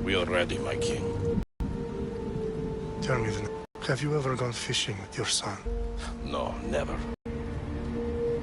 We are ready, my king. Tell me then, have you ever gone fishing with your son? No, never.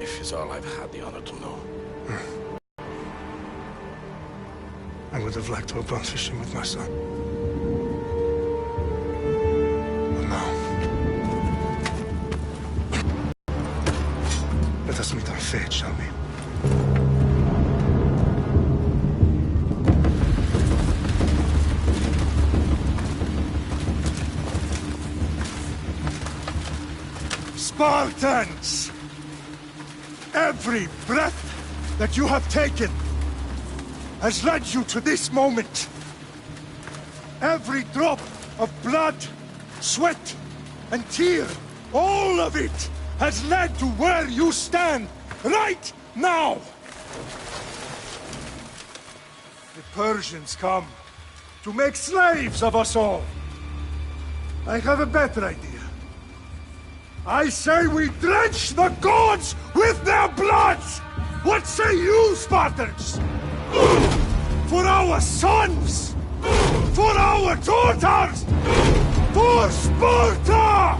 If he's all I've had the honor to know. I would have liked to have gone fishing with my son. But now... let us meet our fate, shall we? Spartans! Every breath that you have taken has led you to this moment. Every drop of blood, sweat, and tear, all of it has led to where you stand right now. The Persians come to make slaves of us all. I have a better idea. I say we drench the gods with their blood! What say you, Spartans? For our sons! For our daughters! For Sparta!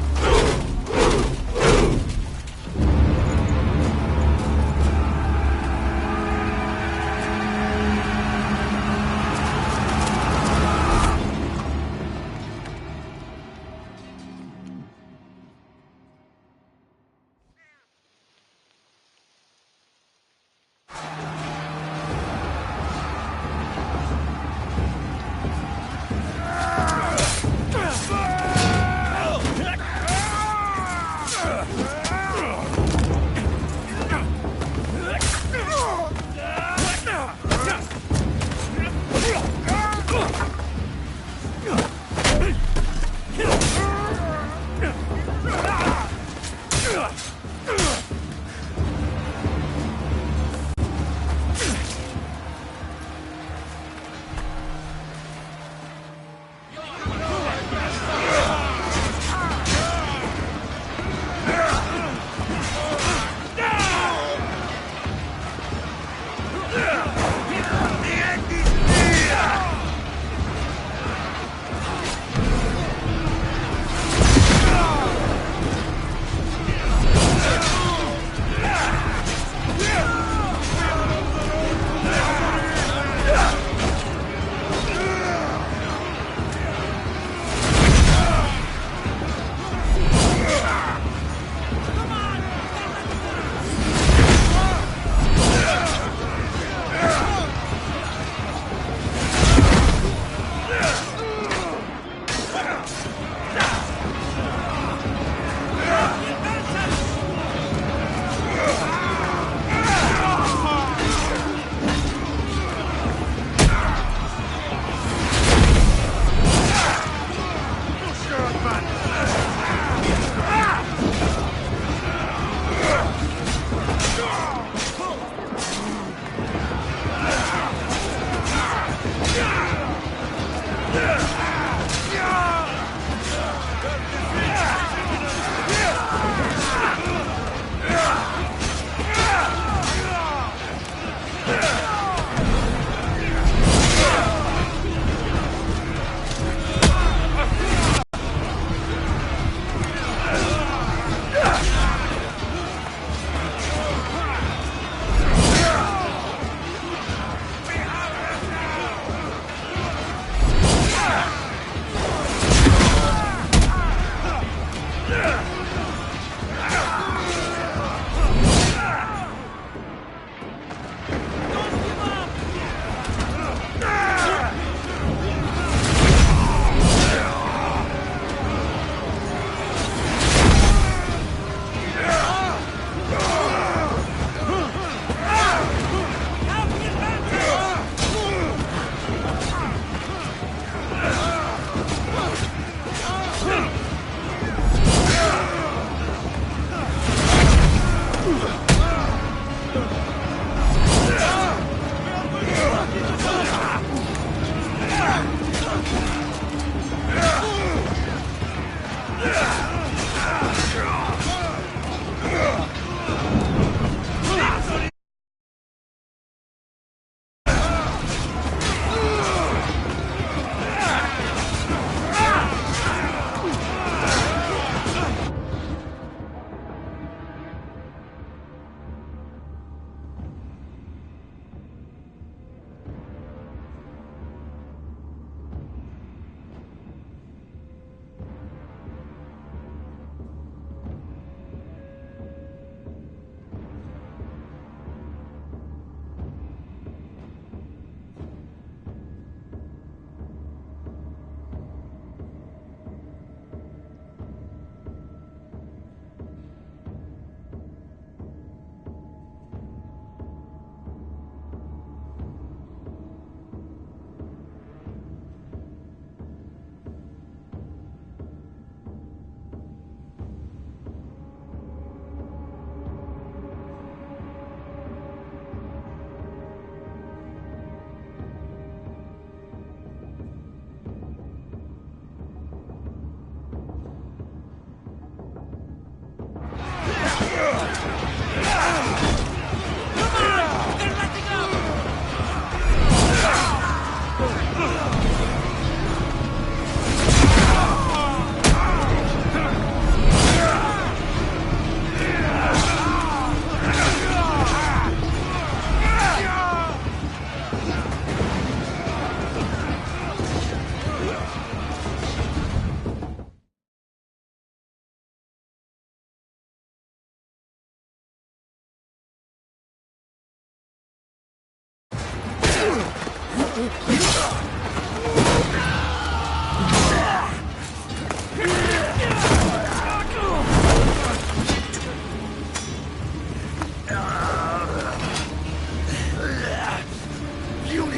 Unique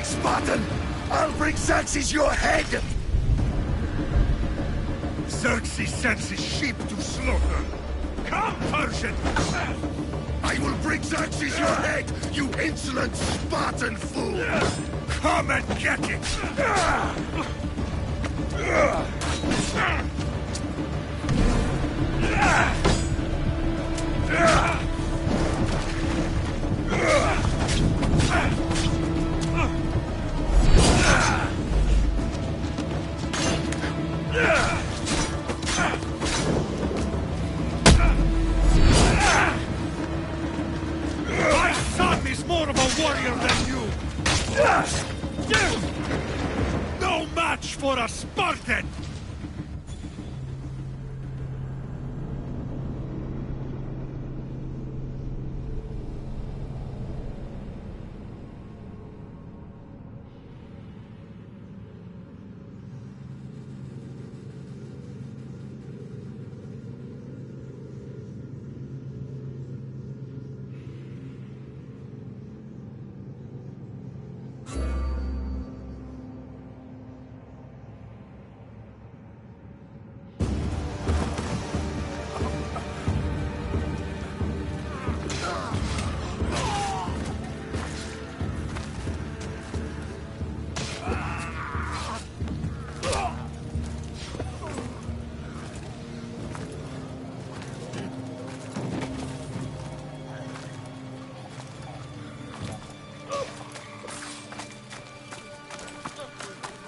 Spartan! I'll bring Xerxes your head! Xerxes sends his sheep to slaughter. Come, Persian! I will bring Xerxes your head, you insolent Spartan fool! Come and get it! My son is more of a warrior than you! No match for a Spartan!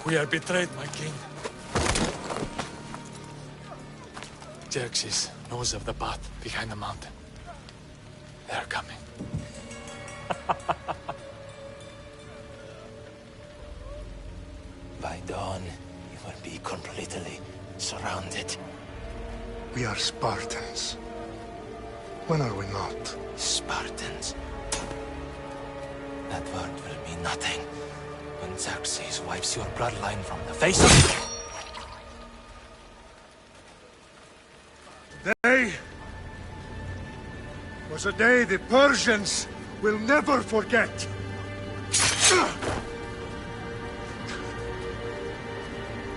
We are betrayed, my king. Xerxes knows of the path behind the mountain. They are coming. By dawn, you will be completely surrounded. We are Spartans. When are we not? Spartans. That word will mean nothing when Xerxes wipes your bloodline from the face of the... Today was a day the Persians will never forget.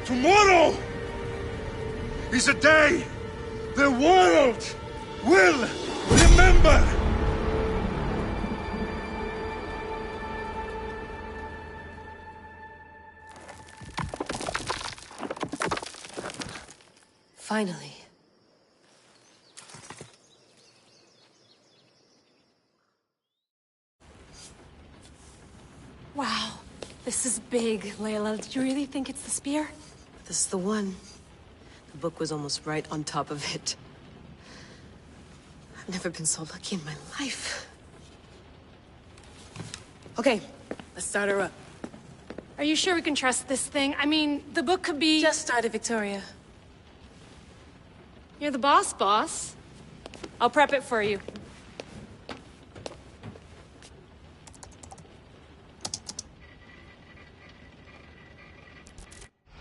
Tomorrow is a day the world will remember. Finally. Wow, this is big, Layla. Did you really think it's the spear? This is the one. The book was almost right on top of it. I've never been so lucky in my life. Okay, let's start her up. Are you sure we can trust this thing? I mean, the book could be... Just started, Victoria. You're the boss. I'll prep it for you.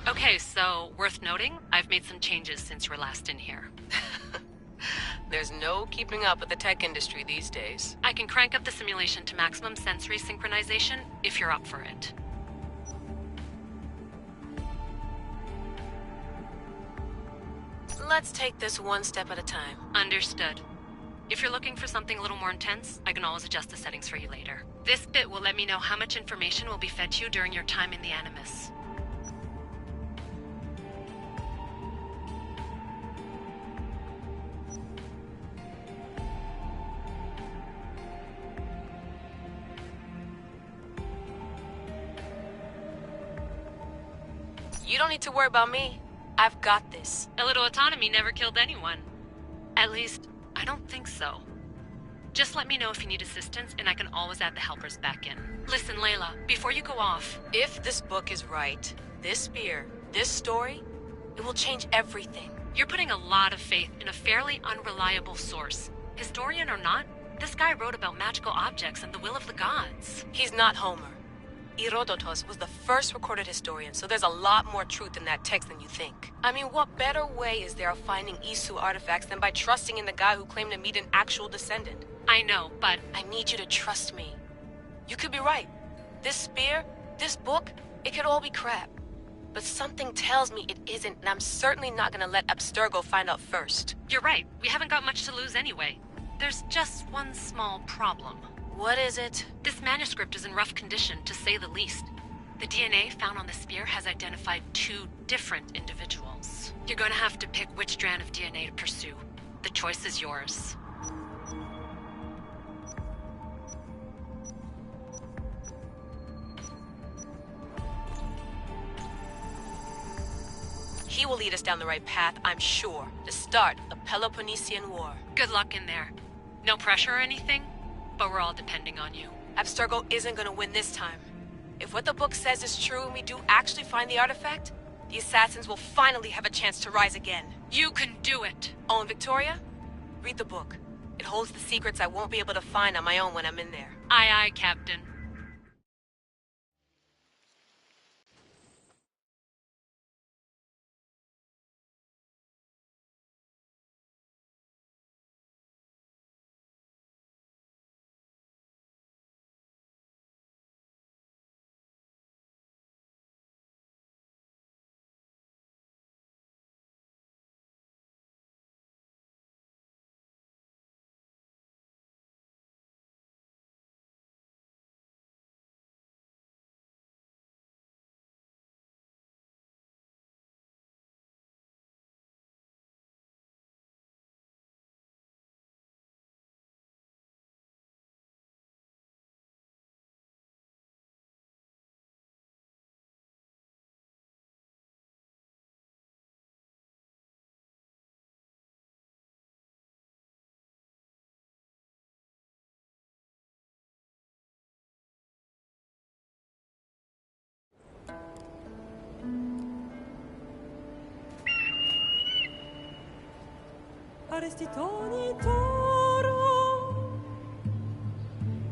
Okay, so, worth noting, I've made some changes since you were last in here. There's no keeping up with the tech industry these days. I can crank up the simulation to maximum sensory synchronization, if you're up for it. Let's take this one step at a time. Understood. If you're looking for something a little more intense, I can always adjust the settings for you later. This bit will let me know how much information will be fed to you during your time in the Animus. You don't need to worry about me. I've got this. A little autonomy never killed anyone. At least, I don't think so. Just let me know if you need assistance, and I can always add the helpers back in. Listen, Layla, before you go off... If this book is right, this spear, this story, it will change everything. You're putting a lot of faith in a fairly unreliable source. Historian or not, this guy wrote about magical objects and the will of the gods. He's not Homer. Herodotus was the first recorded historian, so there's a lot more truth in that text than you think. I mean, what better way is there of finding Isu artifacts than by trusting in the guy who claimed to meet an actual descendant? I know, but I need you to trust me. You could be right. This spear, this book, it could all be crap. But something tells me it isn't, and I'm certainly not gonna let Abstergo find out first. you're right. We haven't got much to lose anyway. There's just one small problem. What is it? This manuscript is in rough condition, to say the least. The DNA found on the spear has identified 2 different individuals. You're gonna have to pick which strand of DNA to pursue. The choice is yours. He will lead us down the right path, I'm sure. The start of the Peloponnesian War. Good luck in there. No pressure or anything, but we're all depending on you. Abstergo isn't gonna win this time. If what the book says is true and we do actually find the artifact, the assassins will finally have a chance to rise again. You can do it! Oh, and Victoria? Read the book. It holds the secrets I won't be able to find on my own when I'm in there. Aye, aye, Captain. Arestitoni toro,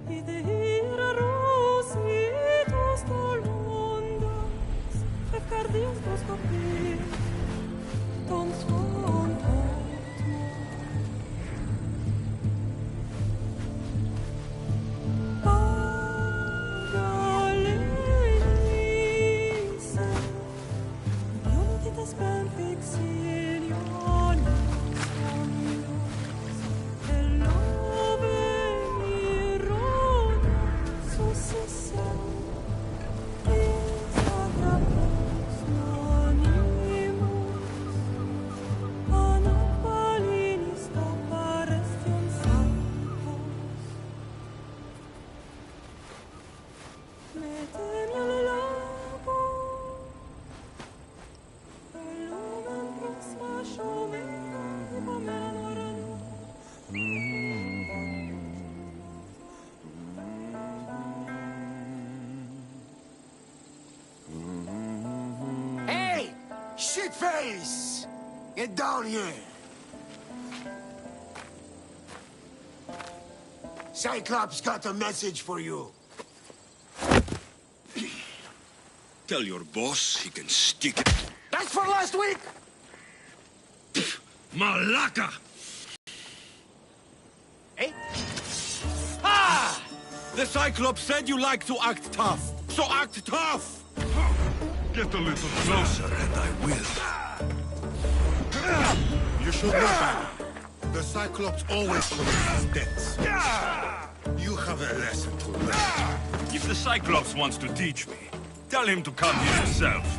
idehira rositos tolondas, fefcardios proscopir, ton son Pagalenice, ionitas ben fixilioni, Hey! Shitface! Get down here! Cyclops got a message for you. Tell your boss he can stick it. That's for last week! Malaka! Hey? Ah! The Cyclops said you like to act tough, so act tough! Get a little closer and I will. You should know better. The Cyclops always commits his debts. You have a lesson to learn. If the Cyclops wants to teach me, tell him to come here himself.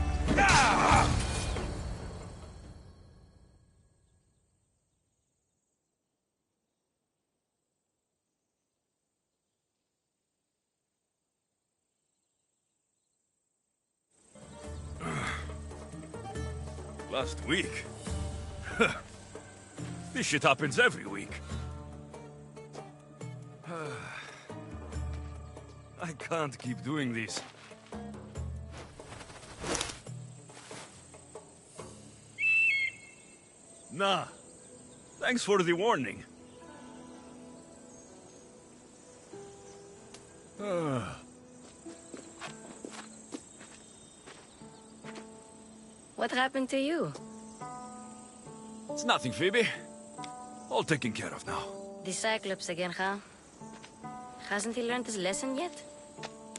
Last week? This shit happens every week. I can't keep doing this. Nah. Thanks for the warning. What happened to you? It's nothing, Phoebe. All taken care of now. The Cyclops again, huh? Hasn't he learned his lesson yet?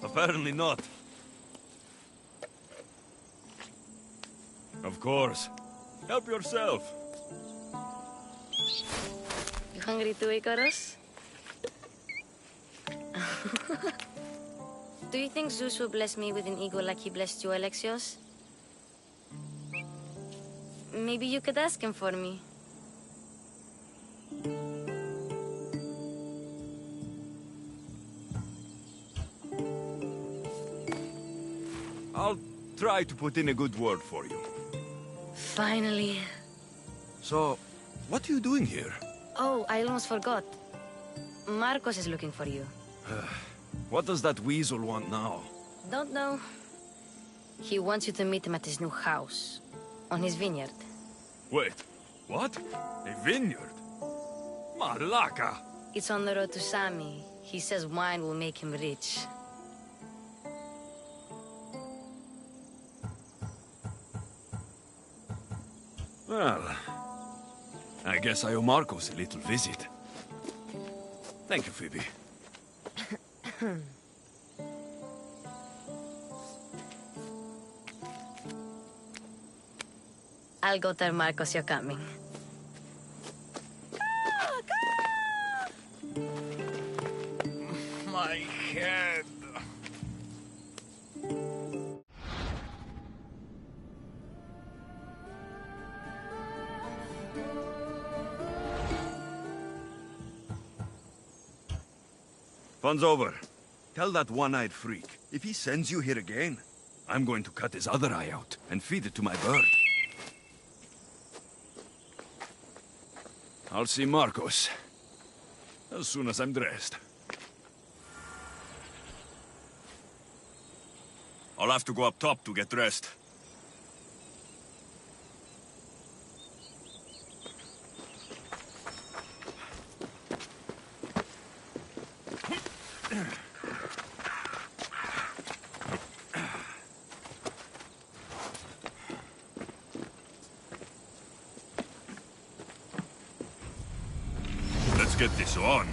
Apparently not. Of course. Help yourself. You hungry too, Icarus? Do you think Zeus will bless me with an ego like he blessed you, Alexios? Maybe you could ask him for me. I'll try to put in a good word for you. Finally. So, what are you doing here? Oh, I almost forgot. Marcos is looking for you. What does that weasel want now? Don't know. He wants you to meet him at his new house. On his vineyard. Wait, what? A vineyard? Malaka! It's on the road to Sami. He says wine will make him rich. Well, I guess I owe Marcos a little visit. Thank you, Phoebe. I'll go tell Marcos you're coming. My head. Fun's over. Tell that one-eyed freak, if he sends you here again, I'm going to cut his other eye out and feed it to my bird. I'll see Marcos as soon as I'm dressed. I'll have to go up top to get dressed. Let's get this on.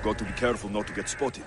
Got to be careful not to get spotted.